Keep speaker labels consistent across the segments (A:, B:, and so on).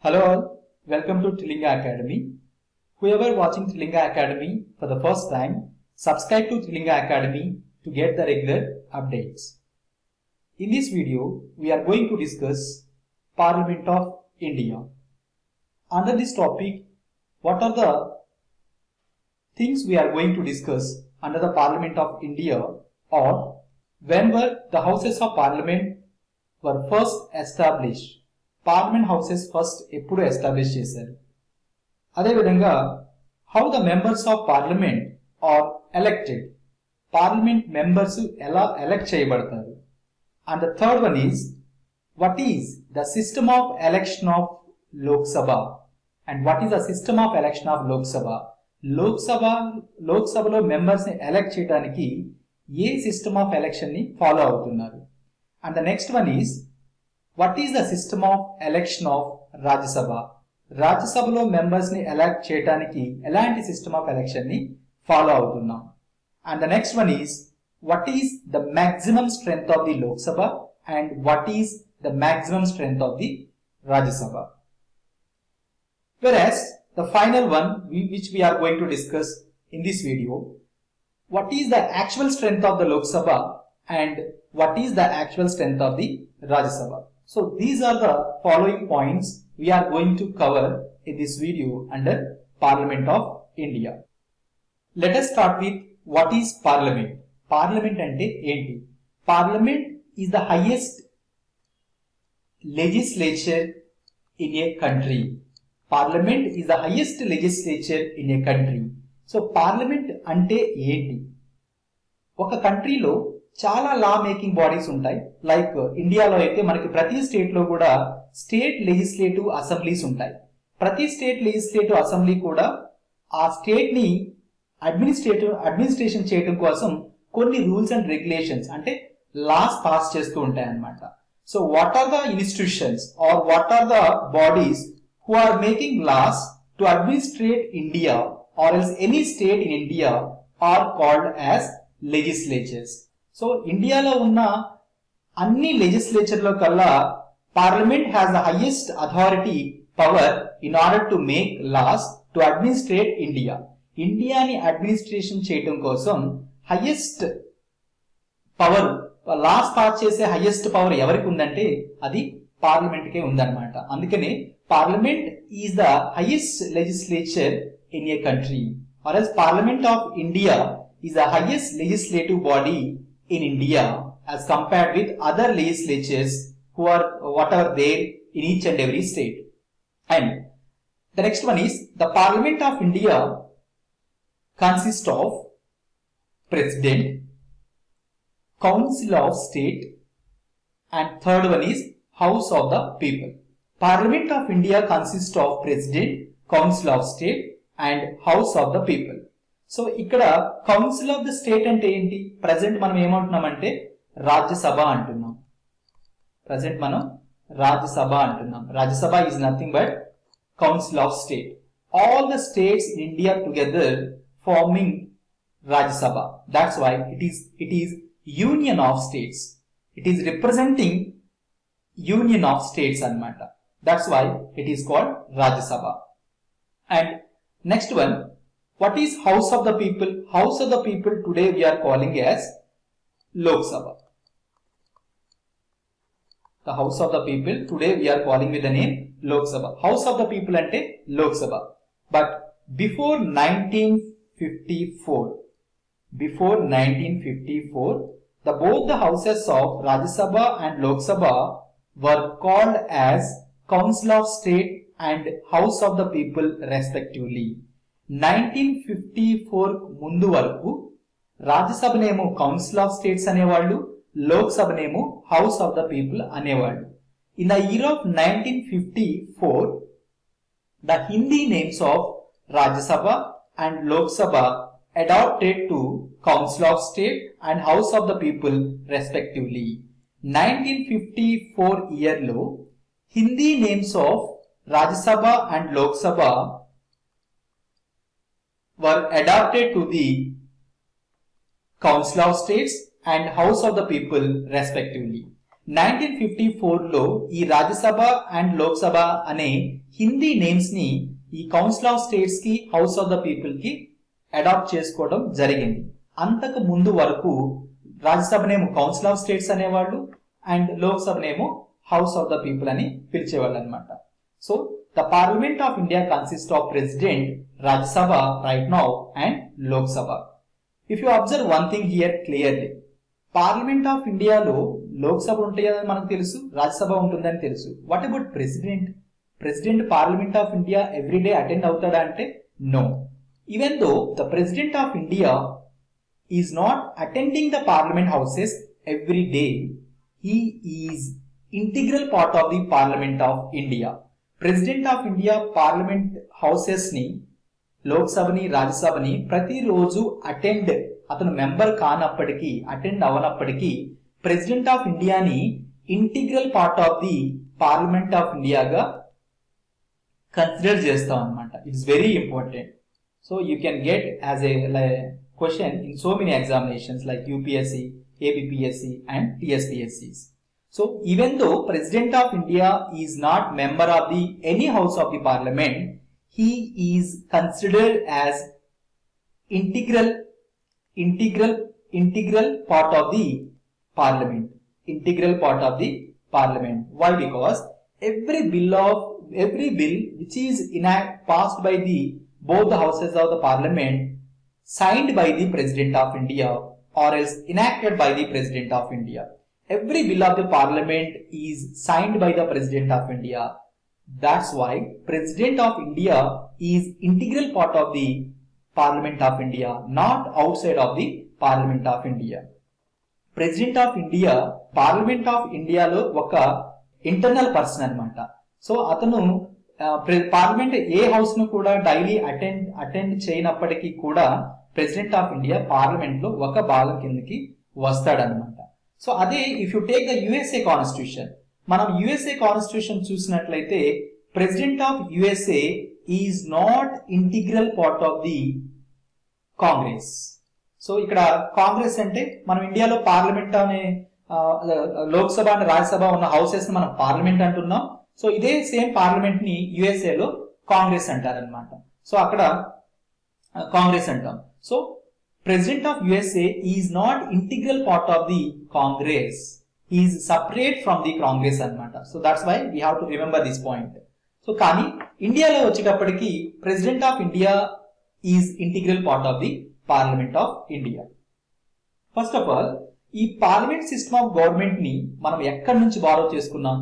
A: Hello all, welcome to Trilinga Academy. Whoever watching Trilinga Academy for the first time, subscribe to Trilinga Academy to get the regular updates. In this video, we are going to discuss Parliament of India. Under this topic, what are the things we are going to discuss under the Parliament of India, or when were the Houses of Parliament were first established? Parliament houses first ఎప్పుడు establish చేశారు, అదేవిధంగా how the members of parliament are elected, parliament members ఎలా elect చేయబడతారు. And the third one is what is the system of election of Lok Sabha and what is the system of election of Lok Sabha. లోక్సభలో members ని elect చేయడానికి ఏ system of election ని follow అవుతున్నారు. And the next one is what is the system of election of Rajya Sabha? రాజ్యసభలో members ని elect చేయడానికి ఎలాంటి సిస్టమ్ ఆఫ్ ఎలక్షన్ ని ఫాలో అవుతున్నాం. And the next one is what is the maximum strength of the Lok Sabha and what is the maximum strength of the Rajya Sabha. Whereas the final one which we are going to discuss in this video, what is the actual strength of the Lok Sabha and what is the actual strength of the Rajya Sabha. So these are the following points we are going to cover in this video under Parliament of India. Let us start with what is Parliament. Parliament ante enti? Parliament is the highest legislature in a country. Parliament is the highest legislature in a country. So Parliament ante enti? ఒక కంట్రీలో చాలా లా making bodies ఉంటాయి. Like ఇండియాలో అయితే మనకి ప్రతి state లో కూడా స్టేట్ లెజిస్లేటివ్ అసెంబ్లీస్ ఉంటాయి. ప్రతి స్టేట్ లెజిస్లేటివ్ అసెంబ్లీ కూడా ఆ స్టేట్ ని అడ్మినిస్ట్రేషన్ చేయడం కోసం కొన్ని రూల్స్ అండ్ రెగ్యులేషన్స్ అంటే లాస్ పాస్ చేస్తూ ఉంటాయి అన్నమాట. So what are the institutions or what are the bodies who are making laws to administrate India or else any state in India are called as legislatures. So ఇండియాలో ఉన్న అన్ని legislature లో కల్లా parliament has the highest authority power in order to make laws to administrate India. ఇండియాని administration చేయడం కోసం highest power, laws pass చేసే highest power ఎవరికి ఉందంటే అది పార్లమెంట్ కే ఉందన్నమాట. అందుకనే parliament is the highest legislature in a country, or else parliament of India is the highest legislative body in India as compared with other legislatures who are whatever there in each and every state. And the next one is the Parliament of India consists of President, Council of State, and third one is House of the People. Parliament of India consists of President, Council of State, and House of the People. So ఇక్కడ council of the state అంటే ఏంటి? Present మనం ఏమంటున్నామంటే రాజ్యసభ అంటున్నాం. Present మనం రాజ్యసభ అంటున్నాం. Rajya Sabha is nothing but council of state. All the states in India together forming Rajya Sabha. That's why it is union of states. It is representing union of states అన్నమాట. That's why it is called Rajya Sabha. And next one, what is House of the People? House of the People today we are calling as Lok Sabha. The House of the People today we are calling with the name Lok Sabha. House of the People ante Lok Sabha. But before 1954, both the houses of Rajya Sabha and Lok Sabha were called as Council of State and House of the People respectively. 1954 ముందు వరకు రాజ్యసభనేమో council of states అనేవాళ్ళు, లోక్సభనేమో house of the people అనేవాళ్ళు. In the year of 1954 the Hindi names of Rajya Sabha and Lok Sabha adapted to council of state and house of the people respectively. 1954 year లో Hindi names of Rajya Sabha and Lok Sabha were adapted to the Council of States and House of the People respectively. 1954లో ఈ Rajya Sabha and Lok Sabha అనే Hindi names ని ఈ council of states కి house of the people కి adapt చేసుకోవడం జరిగింది. అంతకు ముందు వరకు రాజ్యసభనేమో కౌన్సిల్ ఆఫ్ స్టేట్స్ అనేవాళ్ళు అండ్ లోక్సభనేమో హౌస్ ఆఫ్ ద పీపుల్ అని పిలిచేవాళ్ళు అనమాట. So the parliament of India consist of president, Rajya Sabha right now and Lok Sabha. If you observe one thing here clearly, parliament of ఇండియాలో లోక్సభ ఉంటుందని మనకు తెలుసు, రాజ్యసభ ఉంటుందని తెలుసు. What about president? President parliament of India everyday attend అవుతాడా అంటే no. Even though the president of India is not attending the parliament houses every day, he is integral part of the parliament of India. President of India parliament houses ని, లోక్సభని, రాజ్యసభని ప్రతిరోజు అతను member కానప్పటికీ, attend అవనప్పటికీ president of ఇండియాని integral part of the parliament of ఇండియాగా consider చేస్తాం అనమాట. It's very important. So you can get as a question in so many examinations like UPSC, APPSC and TSPSCs. So even though President of India is not member of the any house of the parliament, he is considered as integral part of the parliament. Integral part of the parliament. Why? Because every bill which is passed by the both the houses of the parliament, signed by the President of India or else enacted by the President of India. Every bill of the parliament is signed by the President of India. That's why President of India is integral part of the Parliament of India, not outside of the Parliament of India. President of India, Parliament of India lo oka internal person anamata. So atanu parliament ఏ house ను కూడా daily attend చేయనప్పటికీ కూడా president of India parliament లో ఒక భాగం కిందకి వస్తాడనమాట. So అదే if you take the USA constitution, మనం యుఎస్ఏ కాన్స్టిట్యూషన్ చూసినట్లయితే president of USA is not integral part of the Congress. So ఇక్కడ కాంగ్రెస్ అంటే మనం ఇండియాలో పార్లమెంట్ అనే లోక్సభ అండ్ రాజ్యసభ ఉన్న హౌసెస్ మనం పార్లమెంట్ అంటున్నాం. సో ఇదే సేమ్ పార్లమెంట్ ని యుఎస్ఏలో కాంగ్రెస్ అంటారనమాట. సో అక్కడ కాంగ్రెస్ అంటాం. So President of USA is not integral part of the Congress. He is separate from the Congress anamata. So that's why we have to remember this point. So కానీ ఇండియాలో వచ్చేటప్పటికి President of India is integral part of the Parliament of India. First of all, ఈ Parliament system of government ని మనం ఎక్కడి నుంచి borrow చేసుకున్నాం?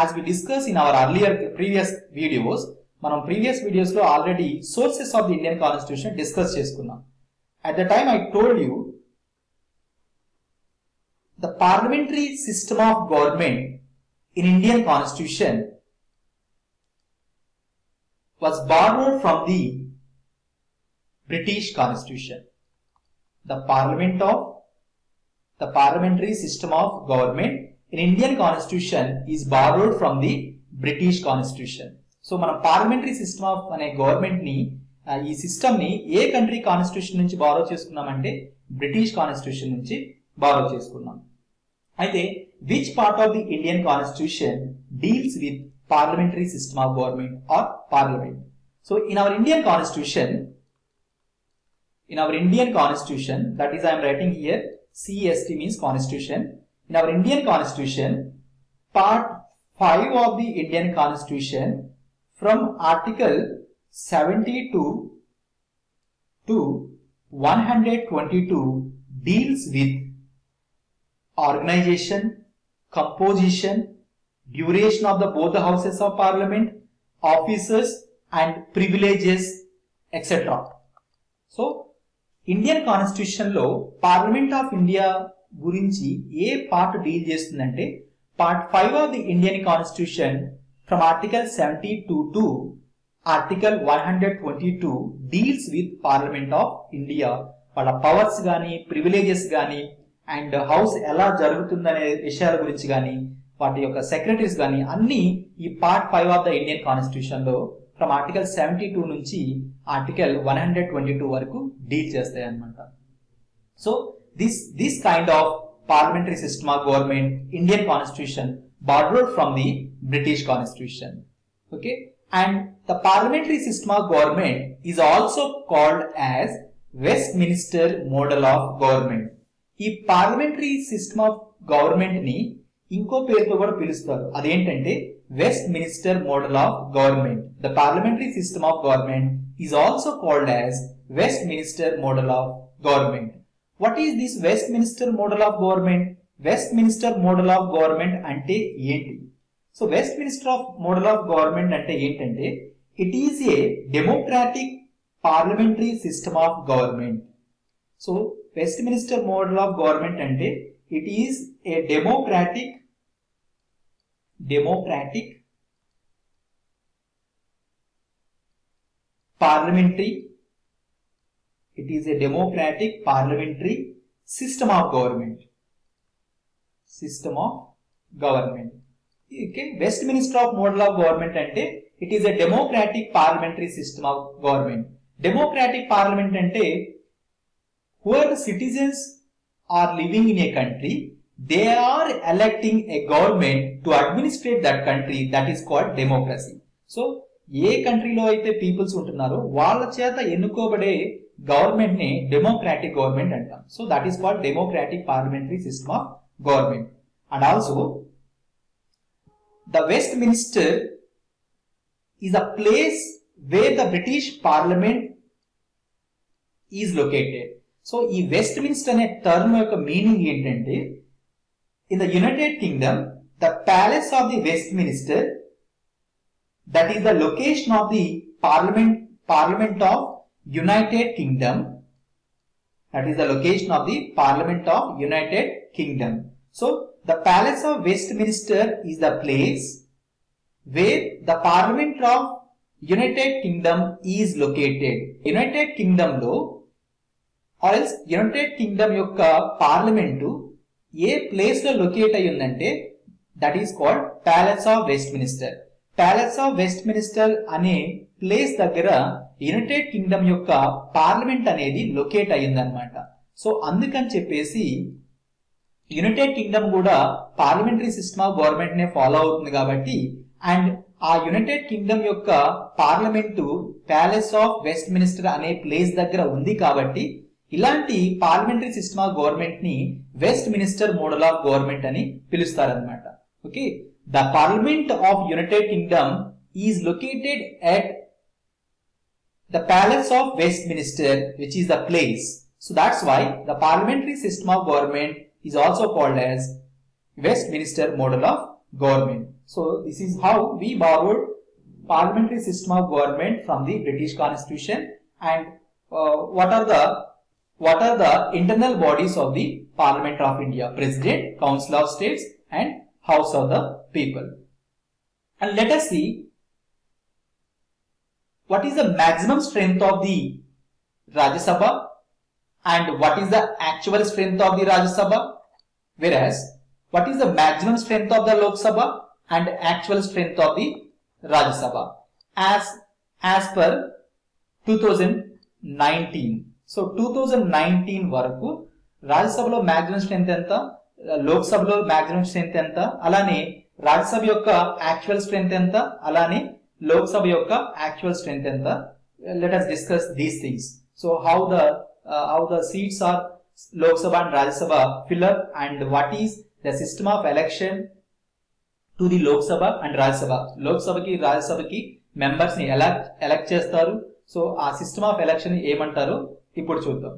A: As we discussed in our previous videos, మనం previous videos లో already sources of the Indian Constitution discuss చేసుకున్నాం. At the time I told you, the parliamentary system of government in Indian Constitution was borrowed from the British Constitution. The parliamentary system of government in Indian Constitution is borrowed from the British Constitution. So మనం parliamentary system of అనే government ని, ఈ system ని ఏ country constitution నుంచి borrow చేసుకున్నామంటే British constitution నుంచి borrow చేసుకున్నాం. అయితే which part of the Indian constitution deals with parliamentary system of government are parliament? So in our Indian constitution, that is I'm writing here CST means constitution. In our Indian constitution, part 5 of the Indian constitution from article 72 to 122 deals with organization, composition, duration of both the houses of parliament, officers and privileges, etc. So Indian constitution లో parliament of India గురించి ఏ part deal చేస్తుందంటే part 5 of the Indian constitution from article 72 to article 122 deals with parliament of India. వాళ్ళ powers గానీ, privileges గానీ, and house ఎలా జరుగుతుందనే విషయాల గురించి గానీ, వాటి యొక్క సెక్రటరీస్ గానీ అన్ని ఈ part 5 of the Indian constitution లో ఫ్రమ్ ఆర్టికల్ 72 నుంచి ఆర్టికల్ 122 వరకు డీల్ చేస్తాయి అన్నమాట. So this kind of parliamentary system of government, Indian constitution borrowed from the British constitution. Okay, and the parliamentary system of government is also called as Westminster model of government. ఈ parliamentary system of government ని ఇంకో పేరుతో కూడా పిలుస్తారు. అదేంటంటే Westminster model of government. The parliamentary system of government is also called as Westminster model of government. What is this Westminster model of government? Westminster model of government అంటే ఏంటి? So Westminster model of government అంటే ఏంటంటే it is a democratic parliamentary system of government. So Westminster model of government అంటే it is a democratic parliamentary system of government. Okay, Westminster model of government అంటే it is a democratic parliamentary system of government. Democratic parliament అంటే whoever citizens are living in a country, they are electing a government to administrate that country. That is called democracy. So ఏ కంట్రీలో అయితే peoples ఉంటున్నారో వాళ్ళ చేత ఎన్నుకోబడే government ని democratic government అంటాం. So that is called democratic parliamentary system of government. And also the Westminster is a place where the British parliament is located. So ఈ Westminster అనే term యొక్క మీనింగ్ ఏంటంటే in the United Kingdom, the Palace of the Westminster, that is the location of the Parliament of United Kingdom. That is the location of the Parliament of United Kingdom. So the Palace of Westminster is the place where the Parliament of United Kingdom is located. United Kingdom lo or else United Kingdom యొక్క parliament ఏ place లో locate అయి ఉందంటే that is called palace of Westminster. Palace of Westminster అనే place దగ్గర United Kingdom యొక్క parliament అనేది locate అయ్యిందనమాట. So అందుకని చెప్పేసి యునైటెడ్ కింగ్డమ్ కూడా పార్లమెంటరీ సిస్టమ్ ఆఫ్ గవర్నమెంట్ నే ఫాలో అవుతుంది కాబట్టి అండ్ ఆ యునైటెడ్ కింగ్డమ్ యొక్క పార్లమెంటు ప్యాలెస్ ఆఫ్ వెస్ట్మినిస్టర్ అనే ప్లేస్ దగ్గర ఉంది కాబట్టి ఇలాంటి పార్లమెంటరీ సిస్టమ్ ఆఫ్ గవర్నమెంట్ ని వెస్ట్మినిస్టర్ మోడల్ ఆఫ్ గవర్నమెంట్ అని పిలుస్తారనమాట. Okay, the parliament of United Kingdom is located at the Palace of Westminster which is the place. So that's why the parliamentary system of government is also called as Westminster model of government. So this is how we borrowed parliamentary system of government from the British Constitution. And what are the internal bodies of the Parliament of India? President, Council of States and House of the People. And let us see what is the maximum strength of the Rajya Sabha and what is the actual strength of the Rajya Sabha, whereas what is the maximum strength of the Lok Sabha and actual strength of the Rajya Sabha as per 2019. So 2019 వరకు రాజ్యసభలో maximum strength ఎంత, లోక్ సభలో maximum strength ఎంత, అలానే రాజ్యసభ యొక్క actual strength ఎంత, అలానే లోక్ సభ యొక్క యాక్చువల్ స్ట్రెంత్ ఎంత. Let us discuss these things. So how the seats are Lok Sabha and Rajya Sabha fill up and what is the system of election to the Lok Sabha and Rajya Sabha. Lok Sabha ki Rajya Sabha ki members ni elect చేస్తారు. So ఆ system of election ఏమంటారో ఇప్పుడు చూద్దాం.